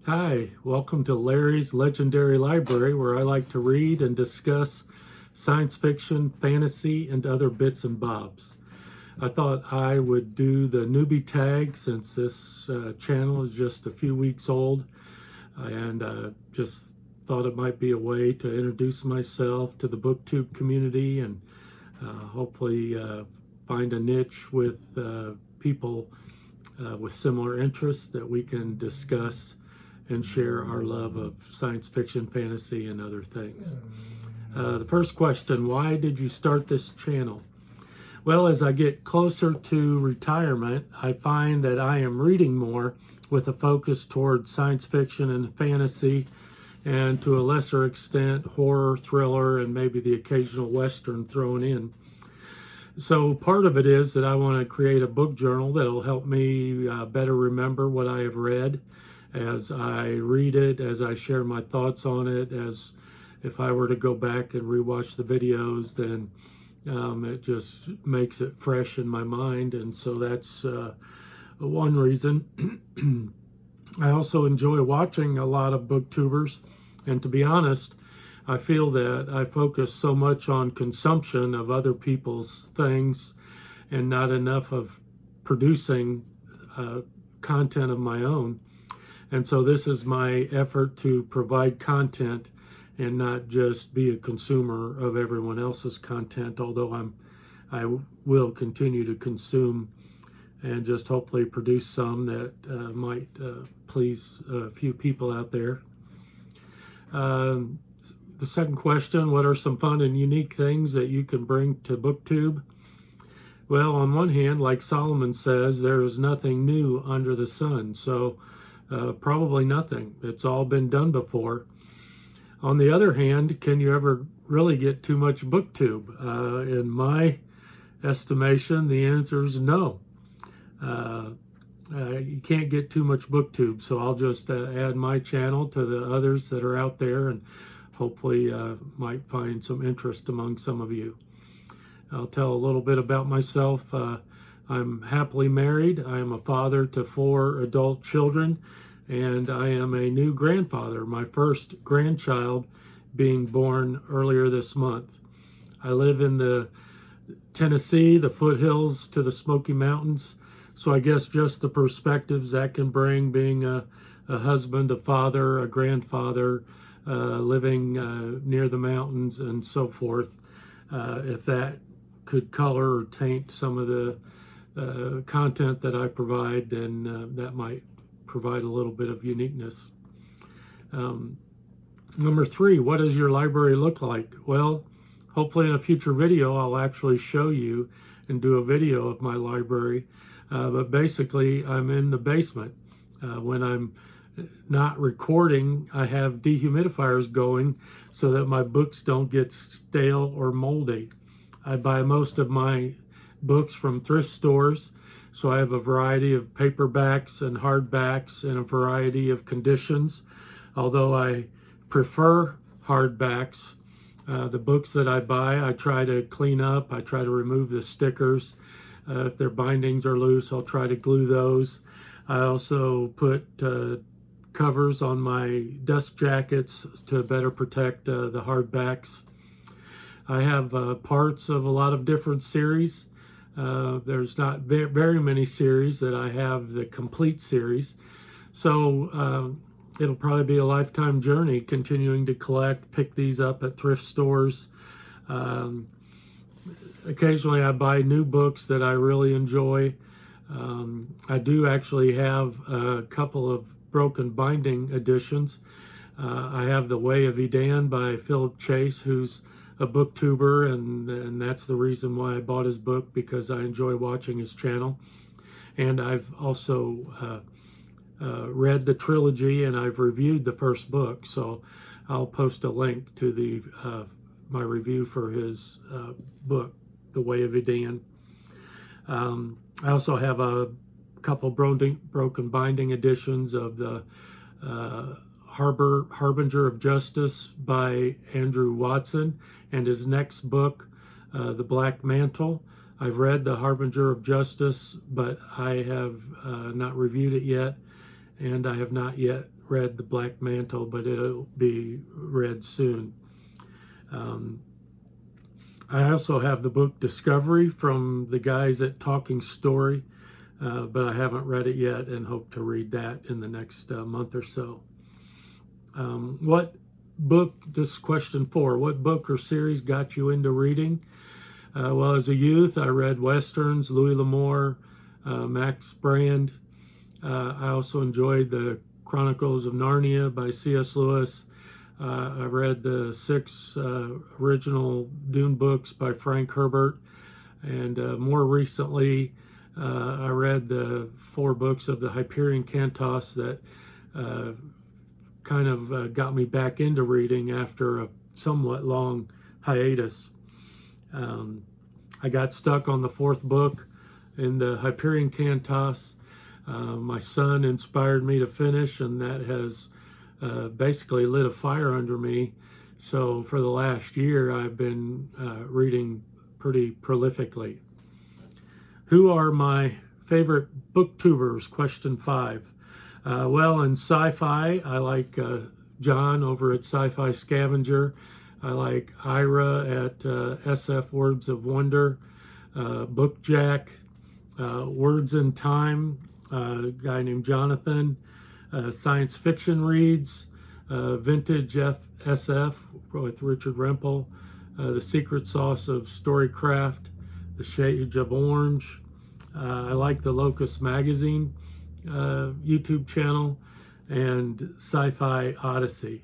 Hi, welcome to Larry's Legendary Library, where I like to read and discuss science fiction, fantasy, and other bits and bobs. I thought I would do the newbie tag since this channel is just a few weeks old, and just thought it might be a way to introduce myself to the BookTube community and hopefully find a niche with people with similar interests that we can discuss and share our love of science fiction, fantasy, and other things. The first question, why did you start this channel? Well, as I get closer to retirement, I find that I am reading more with a focus toward science fiction and fantasy, and to a lesser extent, horror, thriller, and maybe the occasional Western thrown in. So part of it is that I want to create a book journal that'll help me better remember what I have read as I read it, as I share my thoughts on it, as if I were to go back and rewatch the videos, then it just makes it fresh in my mind. And so that's one reason. I also enjoy watching a lot of booktubers, and to be honest, I feel that I focus so much on consumption of other people's things and not enough of producing content of my own. And so this is my effort to provide content and not just be a consumer of everyone else's content, although I will continue to consume and just hopefully produce some that might please a few people out there. The second question, what are some fun and unique things that you can bring to BookTube? Well, on one hand, like Solomon says, there is nothing new under the sun. So probably nothing. It's all been done before. On the other hand, can you ever really get too much BookTube? In my estimation, the answer is no. You can't get too much BookTube, so I'll just add my channel to the others that are out there and hopefully might find some interest among some of you. I'll tell a little bit about myself. I'm happily married. I am a father to 4 adult children, and I am a new grandfather, my first grandchild being born earlier this month. I live in the Tennessee, the foothills to the Smoky Mountains, so I guess just the perspectives that can bring, being a husband, a father, a grandfather, living near the mountains and so forth, if that could color or taint some of the content that I provide, then that might provide a little bit of uniqueness. Number 3, what does your library look like? Well, hopefully in a future video I'll actually show you and do a video of my library, but basically I'm in the basement. When I'm not recording, I have dehumidifiers going so that my books don't get stale or moldy. I buy most of my books from thrift stores, so I have a variety of paperbacks and hardbacks in a variety of conditions. Although I prefer hardbacks, the books that I buy, I try to clean up. I try to remove the stickers. If their bindings are loose, I'll try to glue those. I also put covers on my dust jackets to better protect the hardbacks. I have parts of a lot of different series. There's not very many series that I have the complete series. So it'll probably be a lifetime journey continuing to collect, pick these up at thrift stores. Occasionally I buy new books that I really enjoy. I do actually have a couple of broken binding editions. I have The Way of Edan by Philip Chase, who's a booktuber, and that's the reason why I bought his book, because I enjoy watching his channel. And I've also read the trilogy, and I've reviewed the first book, so I'll post a link to the my review for his book, The Way of Edan. I also have a couple broken binding editions of the Harbinger of Justice by Andrew Watson, and his next book, The Black Mantle. I've read The Harbinger of Justice, but I have not reviewed it yet, and I have not yet read The Black Mantle, but it'll be read soon. I also have the book Discovery from the guys at Talking Story, but I haven't read it yet and hope to read that in the next month or so. What book, this is question 4, what book or series got you into reading? Well, as a youth, I read Westerns, Louis L'Amour, Max Brand. I also enjoyed the Chronicles of Narnia by C.S. Lewis. I read the 6 original Dune books by Frank Herbert. And more recently, I read the 4 books of the Hyperion Cantos that kind of got me back into reading after a somewhat long hiatus. I got stuck on the 4th book in the Hyperion Cantos. My son inspired me to finish, and that has basically lit a fire under me. So for the last year, I've been reading pretty prolifically. Who are my favorite booktubers? Question 5. Well, in sci-fi, I like John over at Sci-Fi Scavenger. I like Ira at SF Words of Wonder, Bookjack, Words in Time, a guy named Jonathan, Science Fiction Reads, Vintage SF with Richard Rempel, The Secret Sauce of Storycraft, The Shades of Orange. I like the Locust Magazine YouTube channel, and Sci-Fi Odyssey.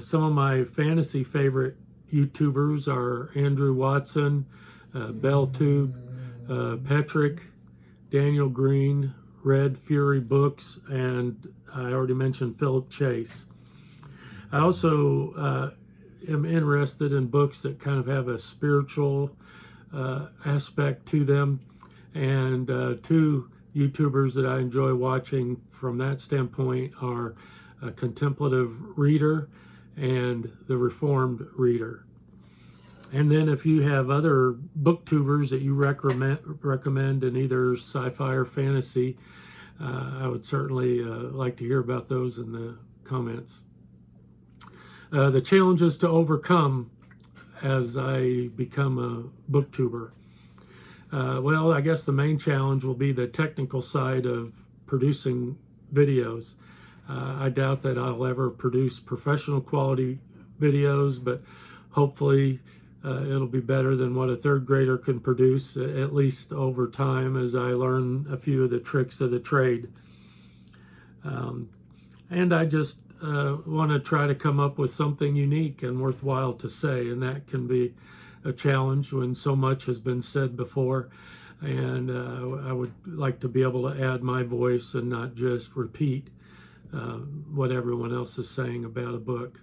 Some of my fantasy favorite YouTubers are Andrew Watson, BellTube, Patrick, Daniel Green, Red Fury Books, and I already mentioned Philip Chase. I also am interested in books that kind of have a spiritual aspect to them, and 2 YouTubers that I enjoy watching from that standpoint are a Contemplative Reader and the Reformed Reader. And then if you have other booktubers that you recommend in either sci-fi or fantasy, I would certainly like to hear about those in the comments. The challenges to overcome as I become a booktuber. Well, I guess the main challenge will be the technical side of producing videos. I doubt that I'll ever produce professional quality videos, but hopefully it'll be better than what a 3rd grader can produce, at least over time as I learn a few of the tricks of the trade. And I just want to try to come up with something unique and worthwhile to say, and that can be a challenge when so much has been said before. And I would like to be able to add my voice and not just repeat what everyone else is saying about a book.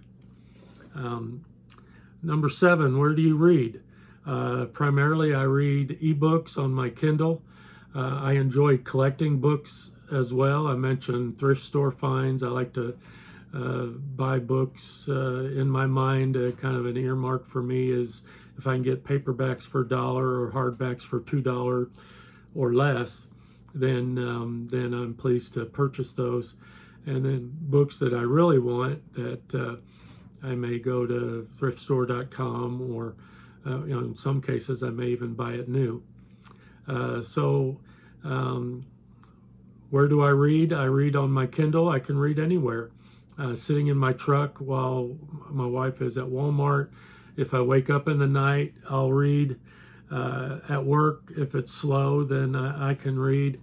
Number 7, where do you read? Primarily, I read ebooks on my Kindle. I enjoy collecting books as well. I mentioned thrift store finds. I like to buy books. In my mind, kind of an earmark for me is if I can get paperbacks for $1 or hardbacks for $2 or less, then I'm pleased to purchase those. And then books that I really want, that I may go to thriftstore.com, or in some cases I may even buy it new. Where do I read? I read on my Kindle. I can read anywhere. Sitting in my truck while my wife is at Walmart. If I wake up in the night, I'll read. At work, if it's slow, then I can read.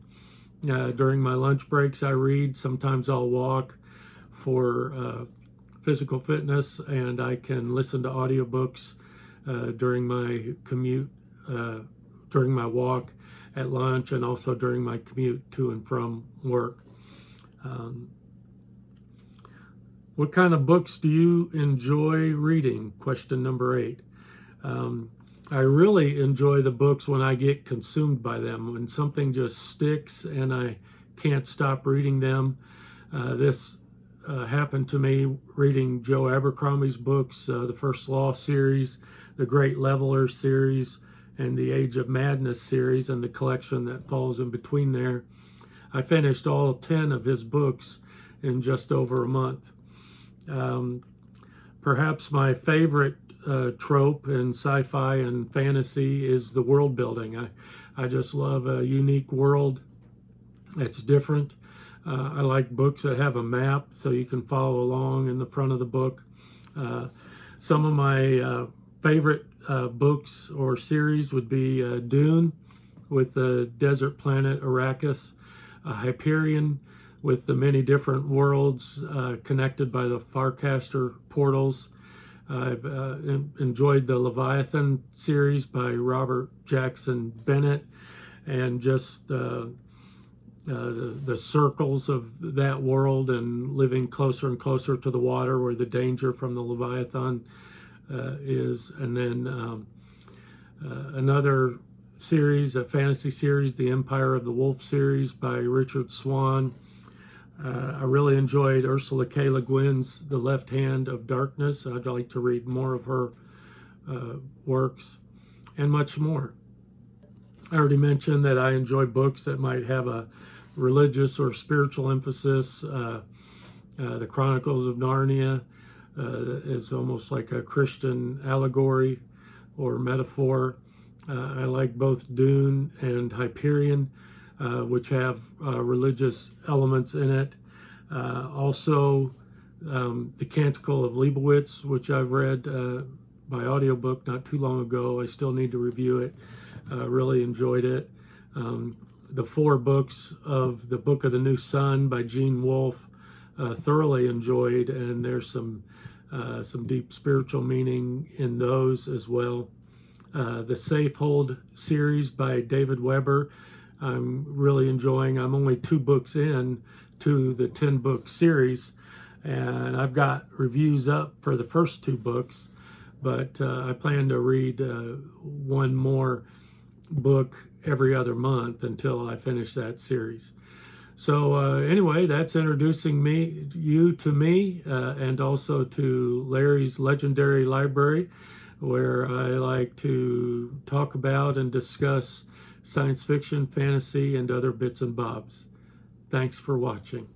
During my lunch breaks, I read. Sometimes I'll walk for physical fitness, and I can listen to audiobooks during my commute, during my walk, at lunch, and also during my commute to and from work. What kind of books do you enjoy reading? Question number 8. I really enjoy the books when I get consumed by them, when something just sticks and I can't stop reading them. This happened to me reading Joe Abercrombie's books, the First Law series, the Great Leveler series, and the Age of Madness series and the collection that falls in between there. I finished all 10 of his books in just over a month. Perhaps my favorite trope in sci-fi and fantasy is the world building. I just love a unique world that's different. I like books that have a map so you can follow along in the front of the book. Some of my favorite books or series would be Dune with the desert planet Arrakis, Hyperion with the many different worlds connected by the Farcaster portals. I've enjoyed the Leviathan series by Robert Jackson Bennett, and just the circles of that world and living closer and closer to the water where the danger from the Leviathan is. And then another series, a fantasy series, the Empire of the Wolf series by Richard Swan. I really enjoyed Ursula K. Le Guin's The Left Hand of Darkness. I'd like to read more of her works, and much more. I already mentioned that I enjoy books that might have a religious or spiritual emphasis. The Chronicles of Narnia is almost like a Christian allegory or metaphor. I like both Dune and Hyperion, which have religious elements in it. Also, The Canticle of Leibowitz, which I've read by audiobook not too long ago. I still need to review it. Really enjoyed it. The 4 books of the Book of the New Sun by Gene Wolfe, thoroughly enjoyed, and there's some deep spiritual meaning in those as well. The Safehold series by David Weber, I'm really enjoying. I'm only 2 books in to the 10-book series, and I've got reviews up for the first 2 books, but I plan to read one more book every other month until I finish that series. So anyway, that's introducing you to me, and also to Larry's Legendary Library, where I like to talk about and discuss science fiction, fantasy, and other bits and bobs. Thanks for watching.